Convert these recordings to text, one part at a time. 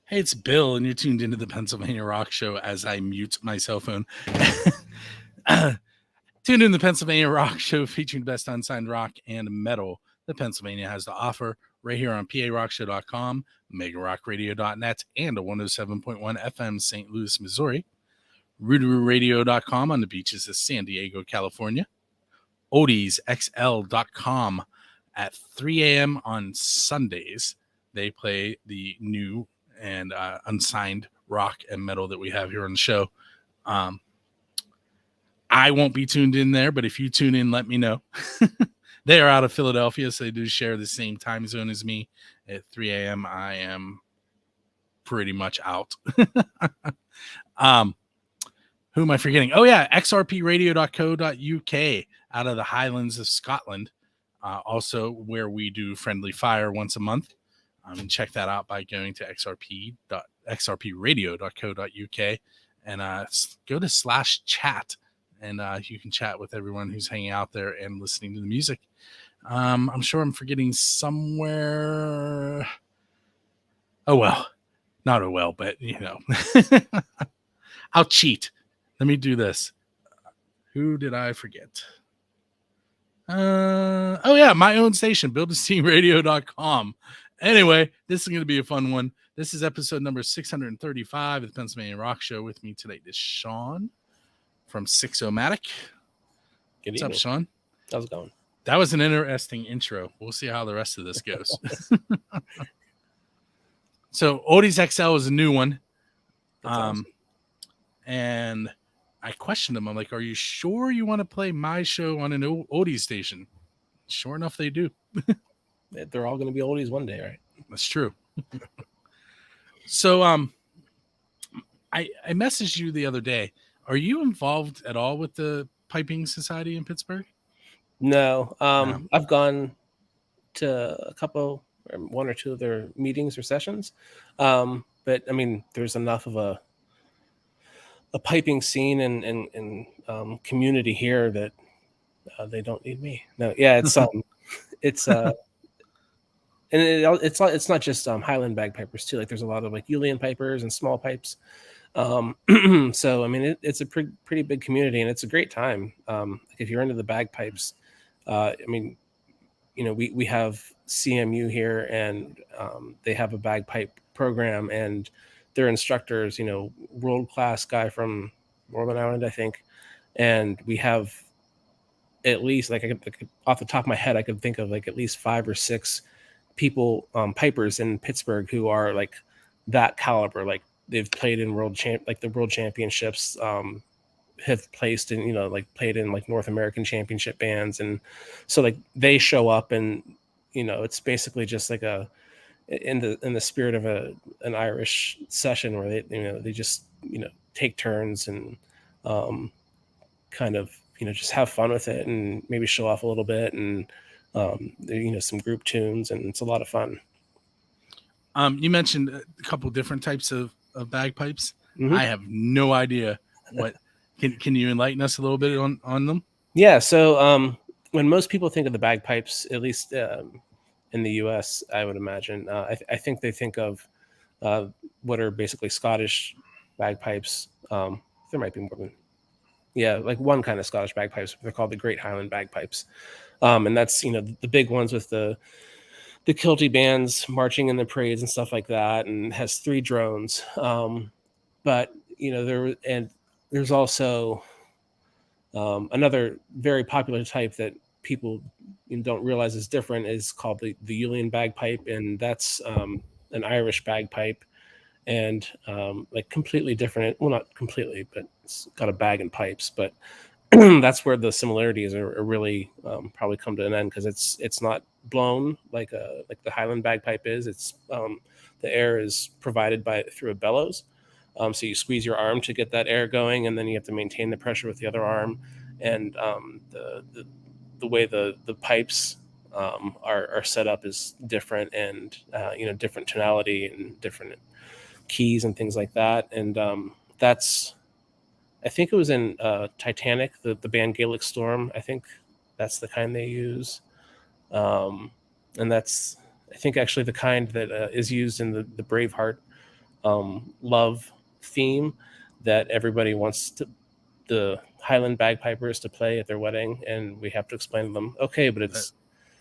Hey, it's Bill, and you're tuned into the Pennsylvania Rock Show as I mute my cell phone. Tuned in the Pennsylvania Rock Show featuring the best unsigned rock and metal that Pennsylvania has to offer right here on PARockshow.com, megarockradio.net, and a 107.1 FM St. Louis, Missouri, RootarooRadio.com on the beaches of San Diego, California, OdiesXL.com at 3 a.m. on Sundays. They play the new and unsigned rock and metal that we have here on the show. I won't be tuned in there, but if you tune in, let me know. They are out of Philadelphia, so they do share the same time zone as me. At 3 a.m., I am pretty much out. Who am I forgetting? Oh, yeah, xrpradio.co.uk out of the Highlands of Scotland. Also, where we do Friendly Fire once a month. And check that out by going to xrpradio.co.uk and go to /chat. And you can chat with everyone who's hanging out there and listening to the music. I'm sure I'm forgetting somewhere. Oh, well. Not oh, well, but, you know. I'll cheat. Let me do this. Who did I forget? Oh, yeah, my own station, buildastteamradio.com. Anyway, this is going to be a fun one. This is episode number 635 of the Pennsylvania Rock Show. With me today is Sean from Six O Matic. What's up, Sean? How's it going? That was an interesting intro. We'll see how the rest of this goes. So, Odie's XL is a new one. Awesome. And I questioned him. I'm like, are you sure you want to play my show on an Odie station? Sure enough, they do. They're all going to be oldies one day, right? That's true. So, I messaged you the other day. Are you involved at all with the Piping Society in Pittsburgh? No. I've gone to a couple, or one or two of their meetings or sessions. But I mean, there's enough of a piping scene and community here that they don't need me. No, yeah, it's and it's not just Highland bagpipers too. Like there's a lot of like Uilleann pipers and small pipes. So I mean it's a pretty big community and it's a great time. If you're into the bagpipes, I mean, you know, we have CMU here and they have a bagpipe program and their instructors, you know, world-class guy from Northern Ireland, I think. And we have at least like off the top of my head, I could think of like at least 5 or 6 people, pipers in Pittsburgh who are like that caliber. Like they've played in the world championships, have placed in, you know, like played in like North American championship bands. And so like they show up and, you know, it's basically just like in the spirit of an Irish session where they just, you know, take turns and kind of, you know, just have fun with it and maybe show off a little bit and you know, some group tunes, and it's a lot of fun. You mentioned a couple different types of bagpipes. Mm-hmm. I have no idea what. Can you enlighten us a little bit on them? Yeah. So when most people think of the bagpipes, at least in the U.S., I would imagine, I think they think of what are basically Scottish bagpipes. There might be more than, like one kind of Scottish bagpipes. They're called the Great Highland bagpipes. And that's, you know, the big ones with the kilty bands marching in the parades and stuff like that, and has 3 drones. But you know, there's also another very popular type that people don't realize is different is called the Uilleann bagpipe, and that's an Irish bagpipe, and like completely different. Well, not completely, but it's got a bag and pipes, but that's where the similarities are really probably come to an end, because it's not blown like the Highland bagpipe is. It's the air is provided through a bellows. So you squeeze your arm to get that air going, and then you have to maintain the pressure with the other arm. And the way the pipes are set up is different, and you know, different tonality and different keys and things like that. And that's, I think it was in Titanic, the band Gaelic Storm. I think that's the kind they use. And that's, I think, actually the kind that is used in the Braveheart love theme that everybody wants the Highland bagpipers to play at their wedding, and we have to explain to them, okay, but it's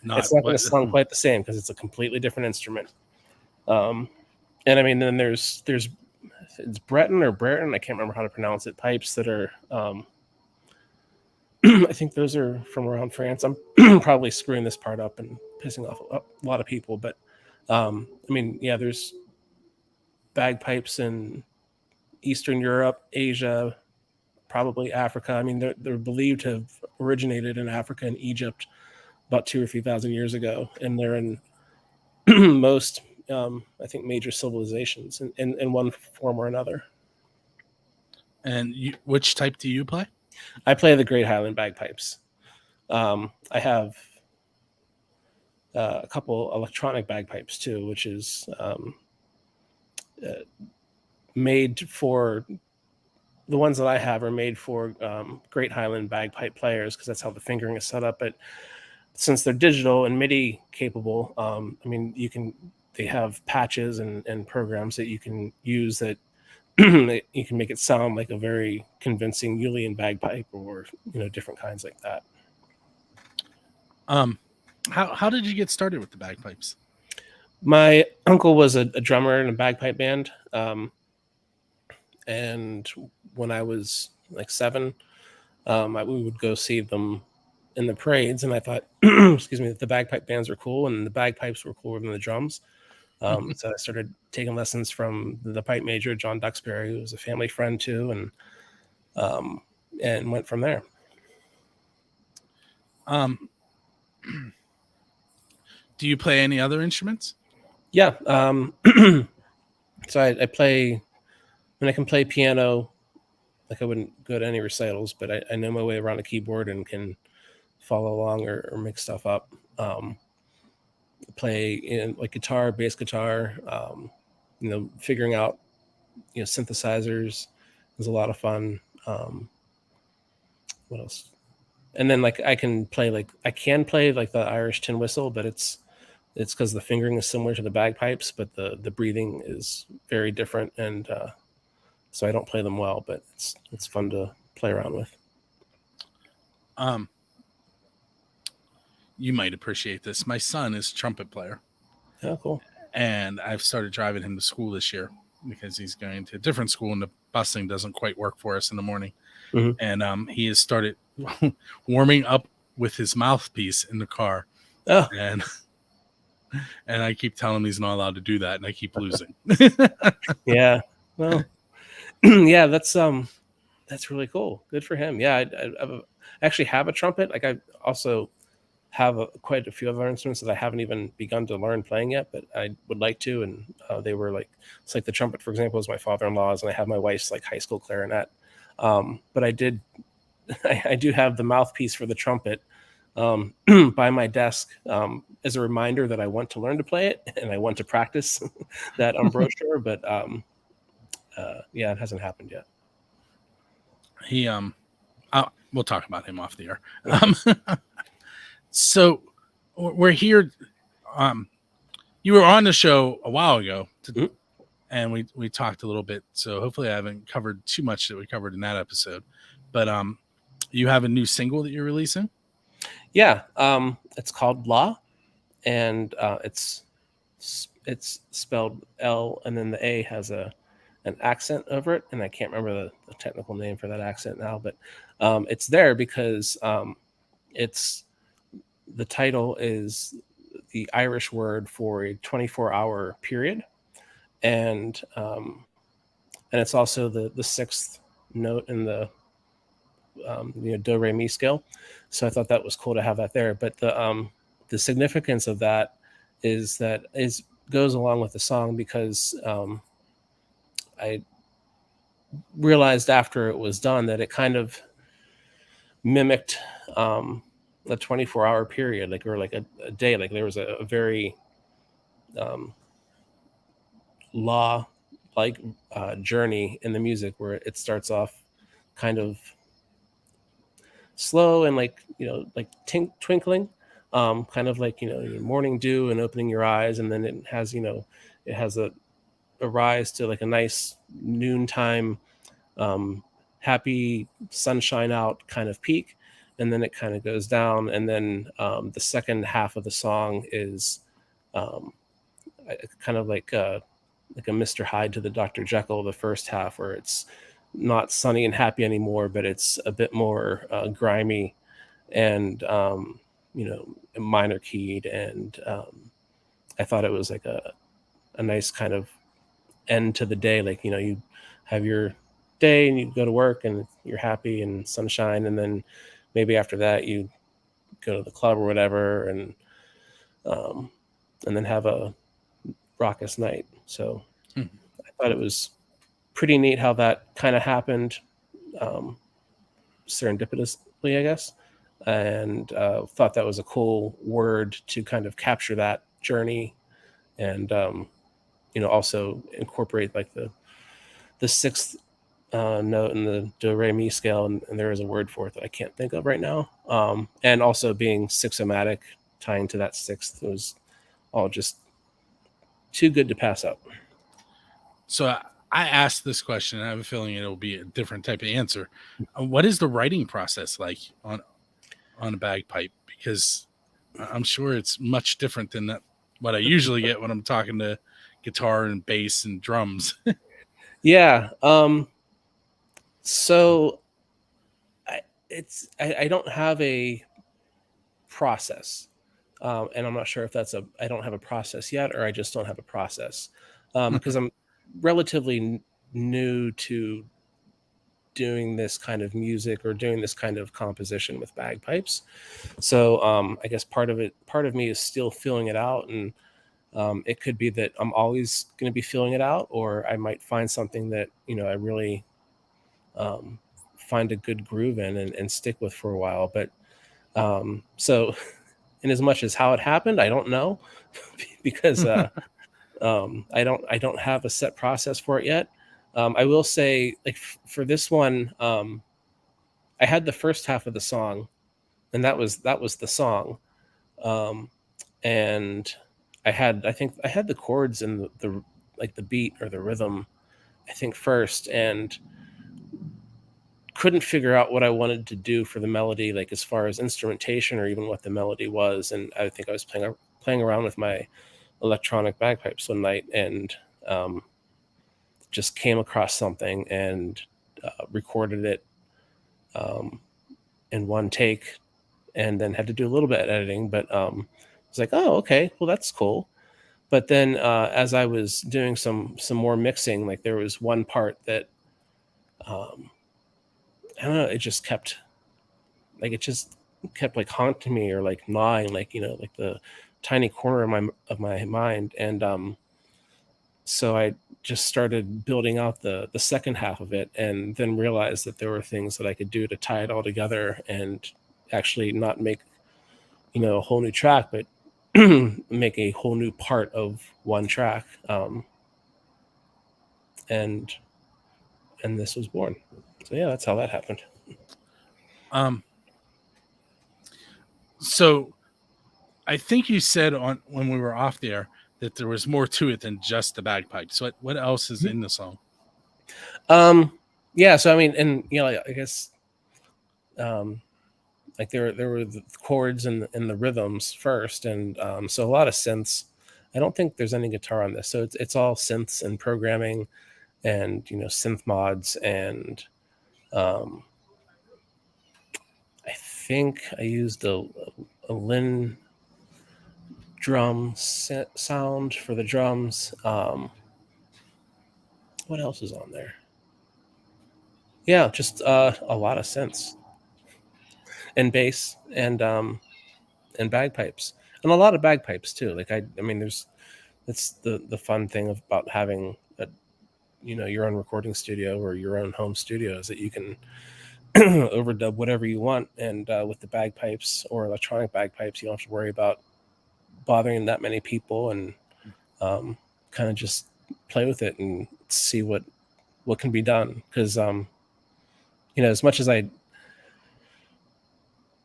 not going to sound quite the same because it's a completely different instrument. And I mean, then there's it's Breton or Breton, I can't remember how to pronounce it, pipes that are I think those are from around France. I'm probably screwing this part up and pissing off a lot of people, but I mean, yeah, there's bagpipes in Eastern Europe, Asia, probably Africa. I mean, they're believed to have originated in Africa and Egypt about 2,000 or 3,000 years ago, and they're in most, I think, major civilizations in one form or another. And which type do you play? I play the Great Highland Bagpipes. I have a couple electronic bagpipes too, which is made for, the ones that I have are made for Great Highland Bagpipe players because that's how the fingering is set up. But since they're digital and MIDI capable, I mean, they have patches and programs that you can use that you can make it sound like a very convincing Uilleann bagpipe, or different kinds like that. How did you get started with the bagpipes? My uncle was a drummer in a bagpipe band, and when I was like 7, we would go see them in the parades, and I thought, excuse me, that the bagpipe bands were cool, and the bagpipes were cooler than the drums. So I started taking lessons from the pipe major, John Duxbury, who was a family friend too, and went from there. Do you play any other instruments? Yeah. So I play, when I can play piano, like I wouldn't go to any recitals, but I know my way around a keyboard and can follow along or make stuff up. Play in like guitar, bass guitar, figuring out, synthesizers is a lot of fun. What else? And then like I can play like the Irish tin whistle, but it's because the fingering is similar to the bagpipes, but the breathing is very different, and so I don't play them well, but it's fun to play around with. You might appreciate this. My son is a trumpet player. Oh, cool. And I've started driving him to school this year because he's going to a different school and the busing doesn't quite work for us in the morning. Mm-hmm. And he has started warming up with his mouthpiece in the car. Oh. And I keep telling him he's not allowed to do that, and I keep losing. Yeah. Well, yeah, that's really cool. Good for him. Yeah, I actually have a trumpet. Like I also have quite a few other instruments that I haven't even begun to learn playing yet, but I would like to. And they were like, it's like the trumpet, for example, is my father-in-law's, and I have my wife's like high school clarinet. But I do have the mouthpiece for the trumpet by my desk as a reminder that I want to learn to play it and I want to practice that embouchure, but yeah, it hasn't happened yet. He we'll talk about him off the air. So we're here. You were on the show a while ago, and we talked a little bit. So hopefully I haven't covered too much that we covered in that episode. But you have a new single that you're releasing? Yeah, it's called La, and it's spelled L, and then the A has an accent over it, and I can't remember the technical name for that accent now, but it's there because the title is the Irish word for a 24-hour period, and it's also the sixth note in the do re mi scale. So I thought that was cool to have that there. But the significance of that goes along with the song, because I realized after it was done that it kind of mimicked the 24-hour period, like, or like a day. Like there was a very law like journey in the music where it starts off kind of slow and like twinkling, kind of like your morning dew and opening your eyes, and then it has a a rise to like a nice noontime, happy sunshine out kind of peak, and then it kind of goes down, and then the second half of the song is kind of like a Mr. Hyde to the Dr. Jekyll. The first half, where it's not sunny and happy anymore, but it's a bit more grimy and minor keyed, and I thought it was like a nice kind of end to the day. Like, you have your day and you go to work and you're happy and sunshine, and then maybe after that you go to the club or whatever, and then have a raucous night. So I thought it was pretty neat how that kind of happened, serendipitously, I guess, and thought that was a cool word to kind of capture that journey, and also incorporate like the sixth note in the do re mi scale, and there is a word for it that I can't think of right now, and also being Six O Matic, tying to that sixth, was all just too good to pass up. So I asked this question, and I have a feeling it'll be a different type of answer. What is the writing process like on a bagpipe? Because I'm sure it's much different than what I usually get when I'm talking to guitar and bass and drums. Yeah. So I don't have a process, and I'm not sure if that's I don't have a process yet, or I just don't have a process, because I'm relatively new to doing this kind of music or doing this kind of composition with bagpipes. So I guess part of me is still feeling it out, and it could be that I'm always going to be feeling it out, or I might find something that I really find a good groove in and stick with for a while. But so in as much as how it happened, I don't know, because I don't have a set process for it yet. I will say, like, for this one, I had the first half of the song, and that was the song, and I think I had the chords and the like the beat or the rhythm, I think, first, and couldn't figure out what I wanted to do for the melody, like as far as instrumentation or even what the melody was. And I think I was playing around with my electronic bagpipes one night, and just came across something and recorded it in one take, and then had to do a little bit of editing. But I was like, oh, okay, well, that's cool. But then as I was doing some more mixing, like there was one part that I don't know, it just kept like haunting me, or like gnawing, like like the tiny corner of my mind. And so I just started building out the second half of it, and then realized that there were things that I could do to tie it all together and actually not make a whole new track, but make a whole new part of one track. And this was born. So yeah, that's how that happened. So I think you said when we were off the air that there was more to it than just the bagpipes. So what else is in the song? Yeah, so I mean, and I guess like there were the chords and the rhythms first, and so a lot of synths. I don't think there's any guitar on this, so it's all synths and programming, and synth mods, and I think I used a Lin drum sound for the drums. What else is on there? Yeah, just a lot of synths and bass and bagpipes, and a lot of bagpipes too. Like I mean, that's the fun thing about having your own recording studio or your own home studio, is that you can overdub whatever you want. And with the bagpipes or electronic bagpipes, you don't have to worry about bothering that many people, and kind of just play with it and see what can be done. Because as much as I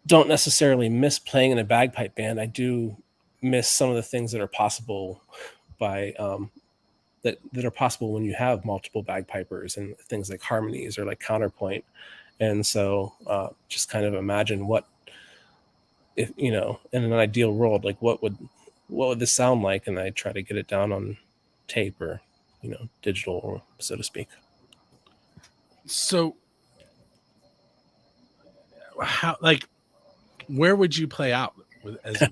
don't necessarily miss playing in a bagpipe band, I do miss some of the things that are possible by that are possible when you have multiple bagpipers and things like harmonies or like counterpoint. And so just kind of imagine what, if in an ideal world, like what would this sound like, and I try to get it down on tape or digital, so to speak. So how, like, where would you play out with, as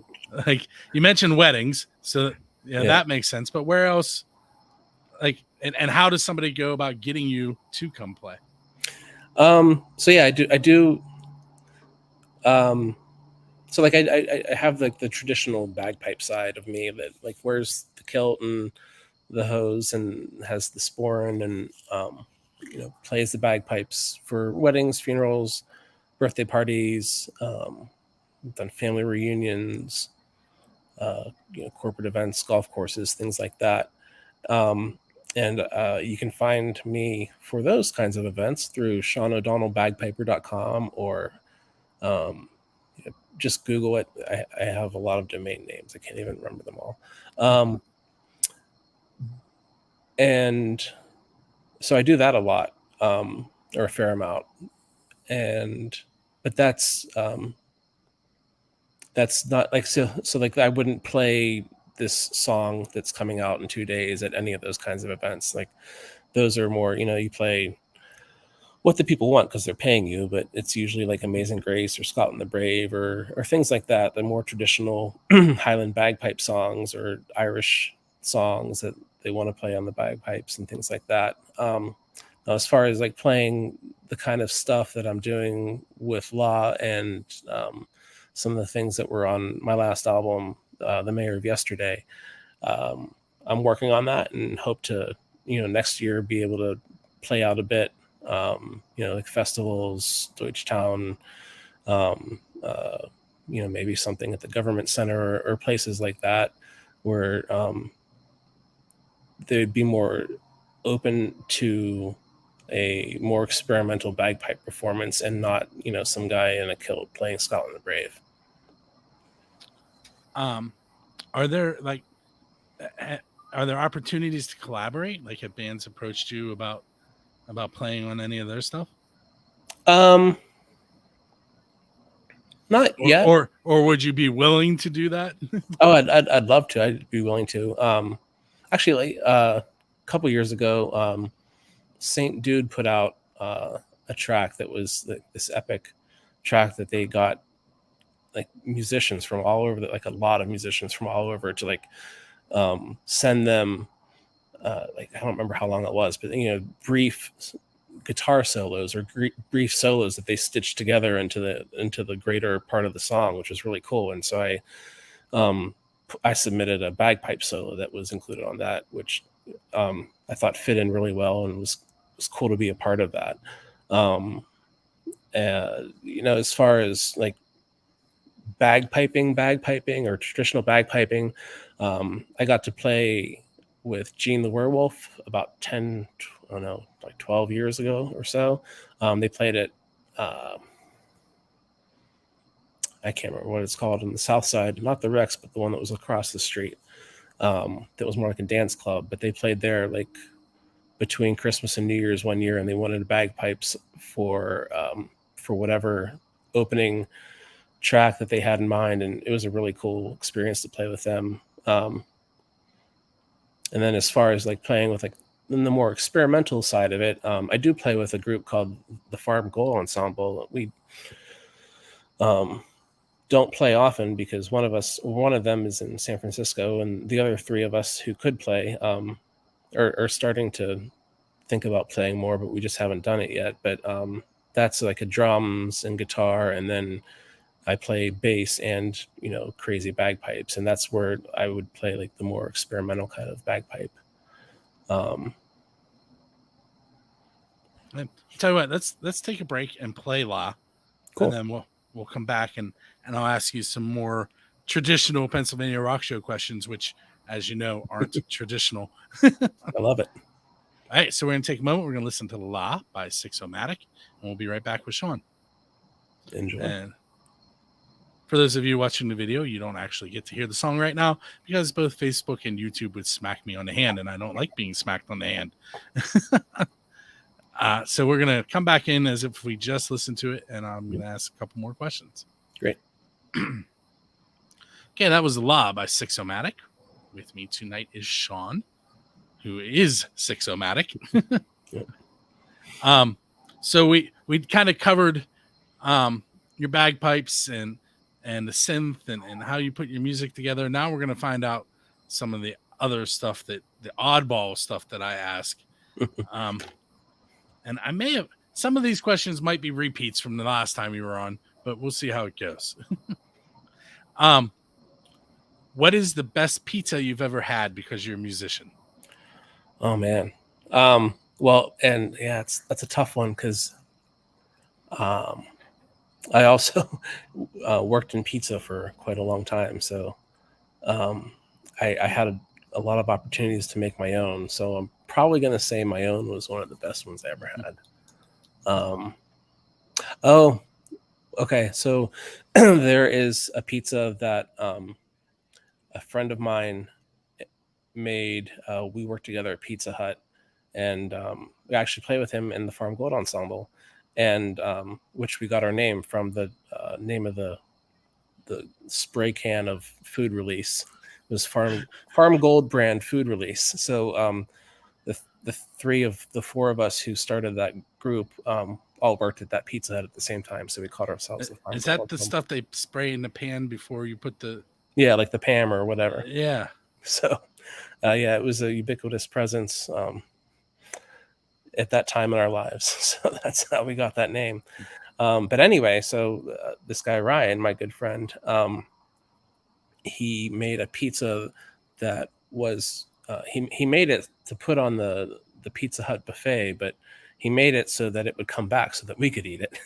like you mentioned weddings, so yeah, that makes sense, but where else, like, and how does somebody go about getting you to come play? So yeah, I do so like I have like the traditional bagpipe side of me that like wears the kilt and the hose and has the sporran and plays the bagpipes for weddings, funerals, birthday parties, done family reunions, corporate events, golf courses, things like that. And you can find me for those kinds of events through SeanO'DonnellBagpiper.com or just Google it. I have a lot of domain names. I can't even remember them all. And so I do that a lot, or a fair amount. But that's not like, so like I wouldn't play this song that's coming out in 2 days at any of those kinds of events. Like those are more, you play what the people want because they're paying you, but it's usually like Amazing Grace or Scotland the Brave or things like that. The more traditional Highland bagpipe songs or Irish songs that they want to play on the bagpipes and things like that. Now, as far as like playing the kind of stuff that I'm doing with Law and some of the things that were on my last album, The Mayor of Yesterday, I'm working on that and hope to, next year be able to play out a bit, like festivals, Deutschtown, maybe something at the government center or places like that where they'd be more open to a more experimental bagpipe performance and not, some guy in a kilt playing Scotland the Brave. Are there opportunities to collaborate? Like, have bands approached you about playing on any of their stuff? Not yet. Or would you be willing to do that? Oh, I'd love to. I'd be willing to. Actually, a couple years ago, Saint Dude put out a track that was this epic track that they got like musicians from all over, like a lot of musicians from all over to like send them like, I don't remember how long it was, but brief guitar solos or brief solos that they stitched together into the greater part of the song, which was really cool. And so I submitted a bagpipe solo that was included on that, which I thought fit in really well and was cool to be a part of that. As far as like bagpiping or traditional bagpiping, I got to play with Gene the Werewolf about 12 years ago or so. They played it, I can't remember what it's called, on the south side, not the Rex, but the one that was across the street. That was more like a dance club, but they played there like between Christmas and New Year's one year, and they wanted bagpipes for whatever opening track that they had in mind, and it was a really cool experience to play with them. And then as far as like playing with like in the more experimental side of it, I do play with a group called the Farm Goal Ensemble. We don't play often because one of them is in San Francisco, and the other three of us who could play are starting to think about playing more, but we just haven't done it yet. But that's like a drums and guitar, and then I play bass and crazy bagpipes, and that's where I would play like the more experimental kind of bagpipe. Tell you what, let's take a break and play La, cool. And then we'll come back and I'll ask you some more traditional Pennsylvania rock show questions, which, as you know, aren't traditional. I love it. All right, so we're gonna take a moment. We're gonna listen to La by Six O Matic, and we'll be right back with Sean. Enjoy. For those of you watching the video, you don't actually get to hear the song right now because both Facebook and YouTube would smack me on the hand, and I don't like being smacked on the hand. So we're going to come back in as if we just listened to it, and I'm going to ask a couple more questions. Great. Okay, that was The Law by Six O Matic. With me tonight is Sean, who is Six O Matic. So we kind of covered your bagpipes and the synth and how you put your music together. Now we're going to find out some of the other stuff, the oddball stuff that I ask. And I may have, some of these questions might be repeats from the last time you were on, but we'll see how it goes. What is the best pizza you've ever had because you're a musician? Oh man. Well, and yeah, that's a tough one because I also worked in pizza for quite a long time. So I had a lot of opportunities to make my own. So I'm probably going to say my own was one of the best ones I ever had. Oh, okay. So there is a pizza that a friend of mine made. We worked together at Pizza Hut, and we actually play with him in the Farm Gold Ensemble, and which we got our name from the name of the spray can of food release. It was Farm Gold brand food release. So the four of us who started that group all worked at that Pizza Hut at the same time. So we called ourselves the Farm Is Gold that the Ensemble. stuff they spray in the pan before you put the... Yeah, like the Pam or whatever. Yeah. So yeah, it was a ubiquitous presence at that time in our lives. So that's how we got that name. But anyway, so this guy Ryan, my good friend, he made a pizza that was he made it to put on the Pizza Hut buffet, but he made it so that it would come back so that we could eat it.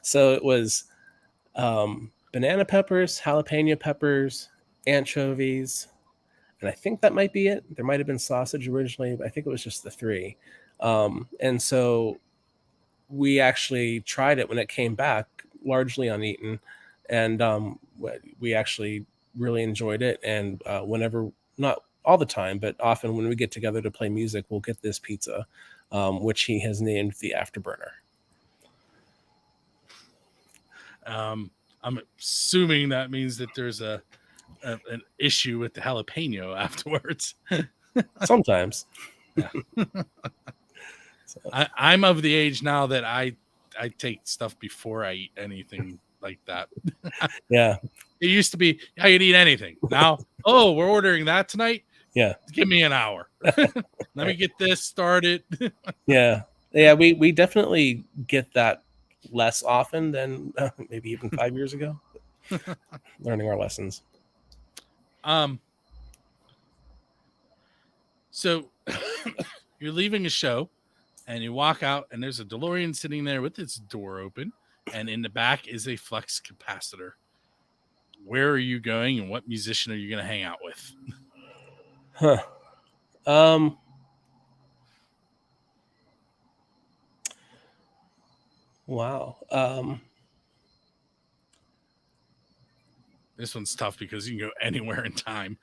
So it was banana peppers, jalapeno peppers, anchovies, and I think that might be it. There might have been sausage originally, but I think it was just the three. And so we actually tried it when it came back, largely uneaten, and we actually really enjoyed it. And whenever, not all the time, but often when we get together to play music, we'll get this pizza, which he has named the Afterburner. I'm assuming that means that there's an issue with the jalapeno afterwards. Sometimes. Yeah. So. I'm of the age now that I take stuff before I eat anything like that. Yeah. It used to be I could eat anything. Now, oh, we're ordering that tonight? Yeah. Give me an hour. Let me get this started. Yeah. Yeah, we definitely get that less often than maybe even 5 years ago. Learning our lessons. So you're leaving a show and you walk out and there's a DeLorean sitting there with its door open, and in the back is a flux capacitor. Where are you going and what musician are you going to hang out with? Huh. Wow. This one's tough because you can go anywhere in time.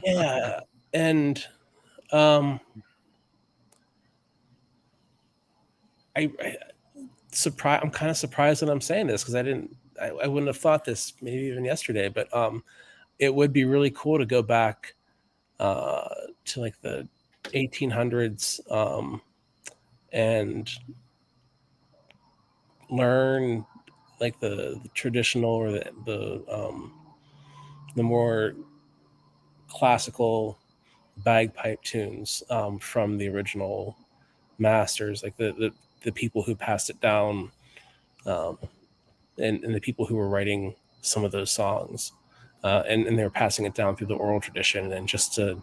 Yeah. And I'm kind of surprised that I'm saying this because I wouldn't have thought this maybe even yesterday, but it would be really cool to go back to like the 1800s and learn like the traditional or the more classical bagpipe tunes from the original masters, like the people who passed it down, and the people who were writing some of those songs, and they were passing it down through the oral tradition, and just to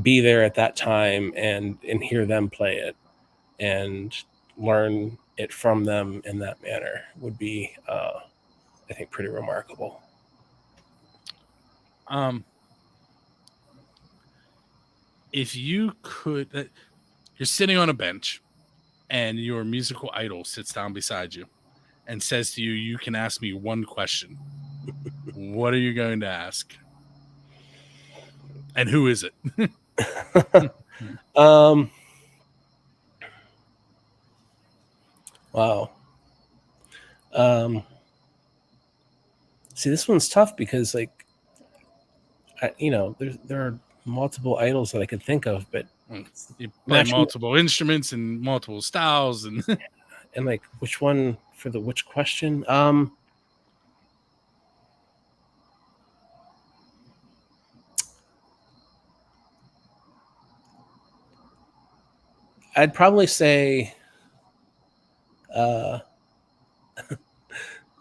be there at that time and hear them play it and learn it from them in that manner would be, I think, pretty remarkable. If you could, you're sitting on a bench and your musical idol sits down beside you and says to you, you can ask me one question. What are you going to ask? And who is it? Wow. See, this one's tough because, like, there are multiple idols that I could think of, but you play multiple instruments and multiple styles, and and like which one for the which question? I'd probably say, I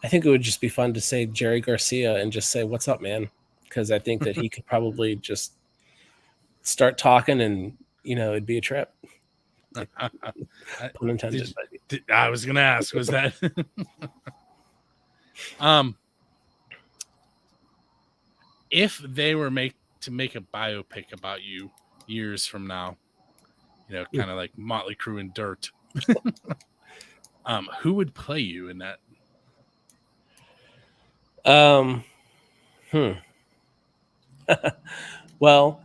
think it would just be fun to say Jerry Garcia and just say, "What's up, man?" Because I think that he could probably just start talking, and it'd be a trip. Like, pun intended. I was gonna ask, was that if they were to make a biopic about you years from now, kind of like Motley Crue and Dirt, who would play you in that? Well,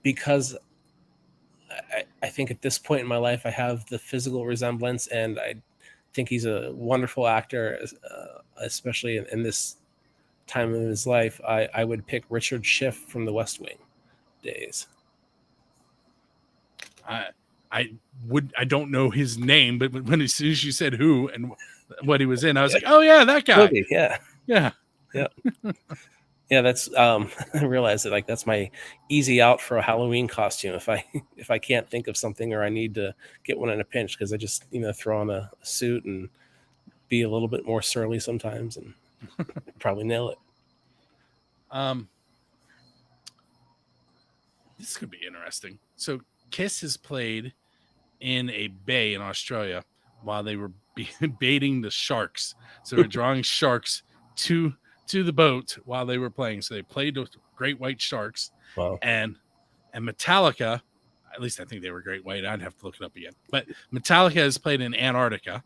because I think at this point in my life, I have the physical resemblance, and I think he's a wonderful actor, especially in this time of his life. I would pick Richard Schiff from the West Wing days. I don't know his name, but as soon as you said who and what he was in, I was like, oh yeah, that guy. Okay, yeah. Yeah, that's I realized that, like, that's my easy out for a Halloween costume if I can't think of something, or I need to get one in a pinch, because I just throw on a suit and be a little bit more surly sometimes and probably nail it. This could be interesting. So Kiss has played in a bay in Australia while they were baiting the sharks. So they're drawing sharks to the boat while they were playing. So they played with great white sharks. Wow. And Metallica, at least I think they were great white. I'd have to look it up again. But Metallica has played in Antarctica.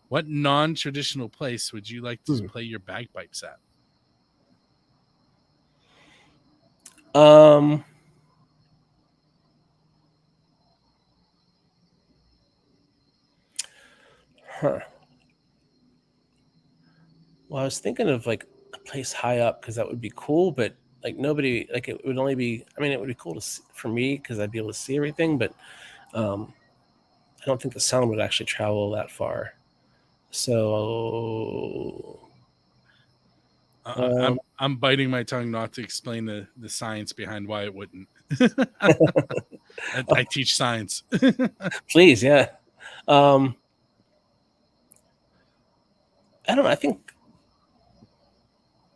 What non-traditional place would you like to play your bagpipes at? Well, I was thinking of like a place high up, because that would be cool, but like nobody, like, it would only be, I mean, it would be cool for me because I'd be able to see everything, but I don't think the sound would actually travel that far. So I'm biting my tongue not to explain the science behind why it wouldn't. I teach science. Please, yeah. I don't know. I think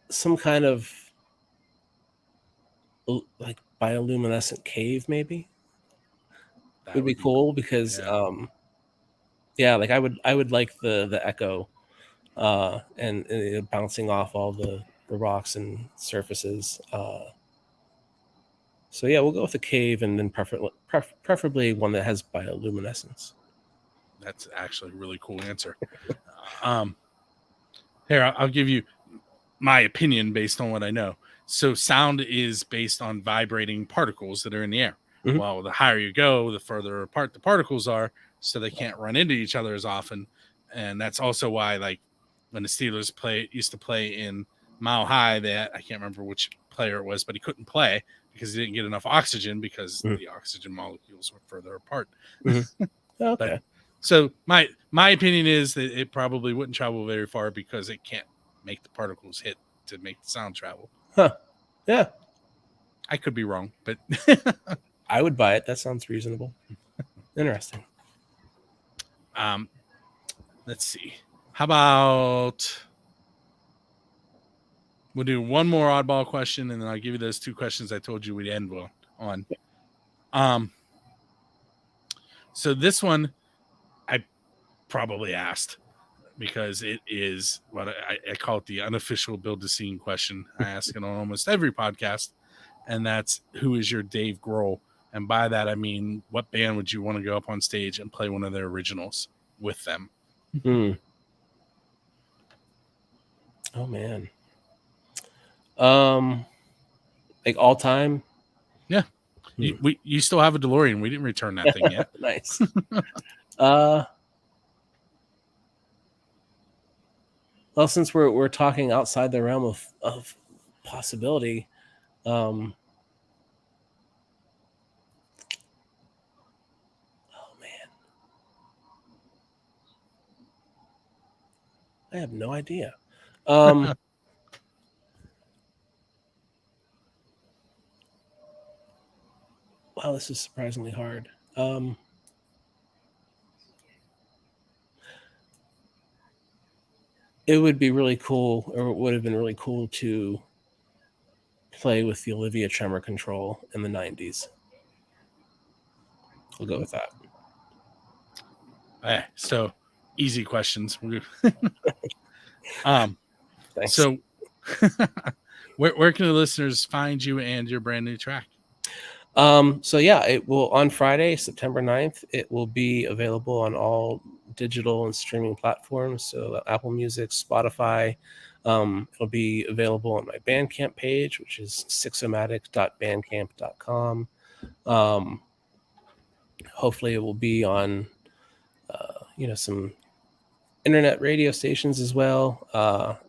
some kind of like bioluminescent cave maybe would be cool, because like I would like the echo and bouncing off all the rocks and surfaces. So yeah, we'll go with a cave, and then preferably one that has bioluminescence. That's actually a really cool answer. Here, I'll give you my opinion based on what I know. So sound is based on vibrating particles that are in the air. Mm-hmm. Well, the higher you go, the further apart the particles are, so they can't run into each other as often. And that's also why, like, when the Steelers used to play in Mile High, that I can't remember which player it was, but he couldn't play because he didn't get enough oxygen, because the oxygen molecules were further apart. Mm-hmm. Okay. But, so my opinion is that it probably wouldn't travel very far because it can't make the particles hit to make the sound travel. Huh. Yeah. I could be wrong, but I would buy it. That sounds reasonable. Interesting. Let's see. How about we'll do one more oddball question, and then I'll give you those two questions I told you we'd end on. So this one I probably asked, because it is what I call it the unofficial build the scene question. I ask it on almost every podcast, and that's, who is your Dave Grohl? And by that, I mean, what band would you want to go up on stage and play one of their originals? with them. Hmm. Oh man. Like all time. Yeah. You still have a DeLorean. We didn't return that thing yet. Nice. Well, since we're talking outside the realm of possibility, oh man, I have no idea. Wow, this is surprisingly hard. It would be really cool, or it would have been really cool to play with the Olivia Tremor control in the 90s. We'll go with that. So easy questions. Thanks. So where can the listeners find you and your brand new track? So yeah, it will on Friday, September 9th, it will be available on all digital and streaming platforms. So Apple Music, Spotify. It'll be available on my Bandcamp page, which is sixomatic.bandcamp.com. Hopefully it will be on, some internet radio stations as well.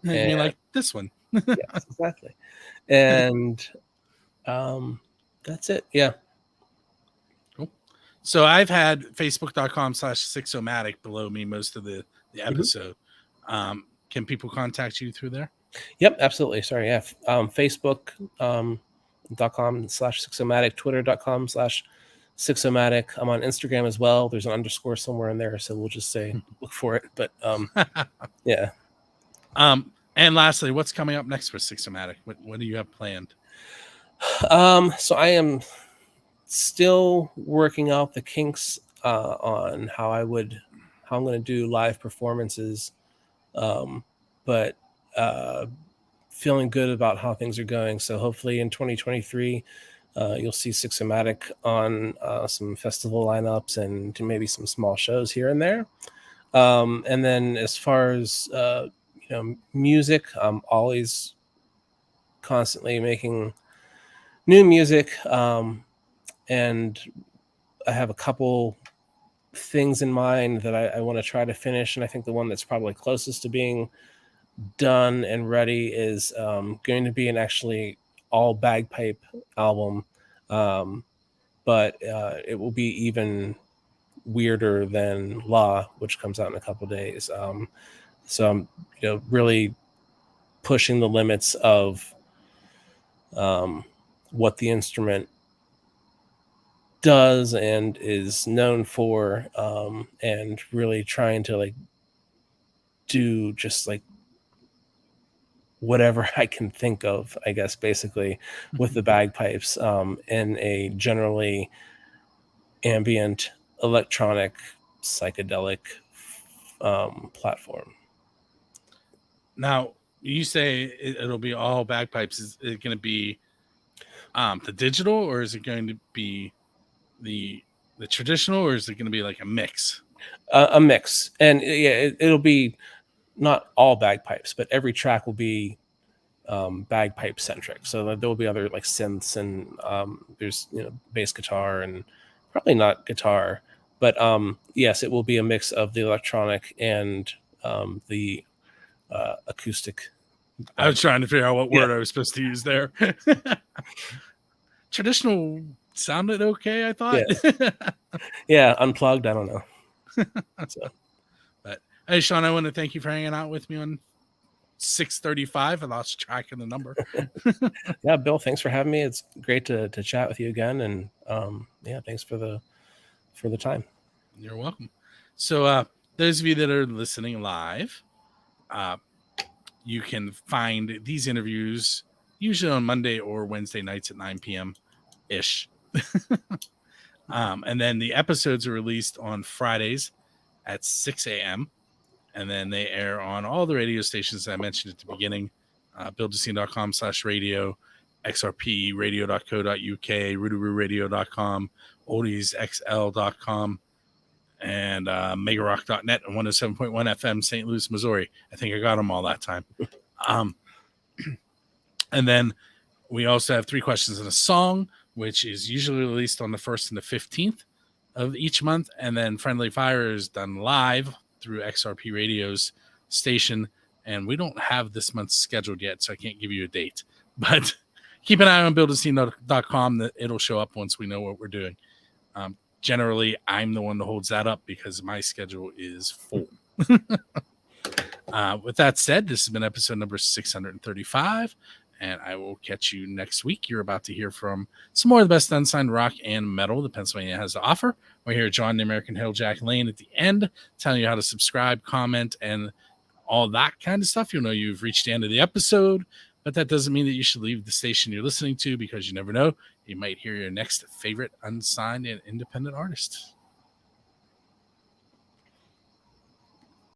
You mean like this one? Yes, exactly. And that's it. Yeah. Cool. So I've had facebook.com/Six O Matic below me most of the episode. Mm-hmm. Can people contact you through there? Yep, absolutely. Sorry. Yeah. Facebook.com/Six O Matic, Twitter.com/Six O Matic. I'm on Instagram as well. There's an underscore somewhere in there, so we'll just say look for it. But yeah. And lastly, what's coming up next for Six O Matic? What do you have planned? So I am still working out the kinks on how I'm going to do live performances, but feeling good about how things are going. So hopefully in 2023, you'll see Six O Matic on some festival lineups and maybe some small shows here and there. And then as far as music, I'm always constantly making new music, and I have a couple things in mind that I want to try to finish, and I think the one that's probably closest to being done and ready is going to be an actually all bagpipe album, but it will be even weirder than La, which comes out in a couple of days. So I'm really pushing the limits of what the instrument does and is known for, and really trying to do just whatever I can think of, I guess, basically with the bagpipes, in a generally ambient electronic psychedelic platform. Now, you say it'll be all bagpipes. Is it going to be the digital, or is it going to be the traditional, or is it going to be like a mix? A mix. And yeah, it'll be not all bagpipes, but every track will be bagpipe centric. So there will be other synths, and there's bass guitar and probably not guitar, but yes, it will be a mix of the electronic and the acoustic. I was trying to figure out what word I was supposed to use there. Traditional sounded okay, I thought. Yeah, unplugged, I don't know. So. But hey, Sean, I want to thank you for hanging out with me on 635. I lost track of the number. Yeah, Bill, thanks for having me. It's great to chat with you again, and thanks for the time. You're welcome. So those of you that are listening live, you can find these interviews usually on Monday or Wednesday nights at 9 p.m. ish. And then the episodes are released on Fridays at 6 a.m. And then they air on all the radio stations that I mentioned at the beginning. BillDesine.com/radio, XRP, radio.co.uk, RoodarooRadio.com, oldiesxl.com, and megarock.net and 107.1 FM St. Louis, Missouri. I think I got them all that time. And then we also have 3 questions and a song, which is usually released on the 1st and the 15th of each month. And then Friendly Fire is done live through XRP Radio's station. And we don't have this month's scheduled yet, so I can't give you a date. But keep an eye on buildascene.com. It'll show up once we know what we're doing. Generally, I'm the one that holds that up because my schedule is full. With that said, this has been episode number 635, and I will catch you next week. You're about to hear from some more of the best unsigned rock and metal that Pennsylvania has to offer. We're here at John the American Hill Jack Lane at the end, telling you how to subscribe, comment, and all that kind of stuff. You'll know you've reached the end of the episode, but that doesn't mean that you should leave the station you're listening to, because you never know. You might hear your next favorite unsigned and independent artist.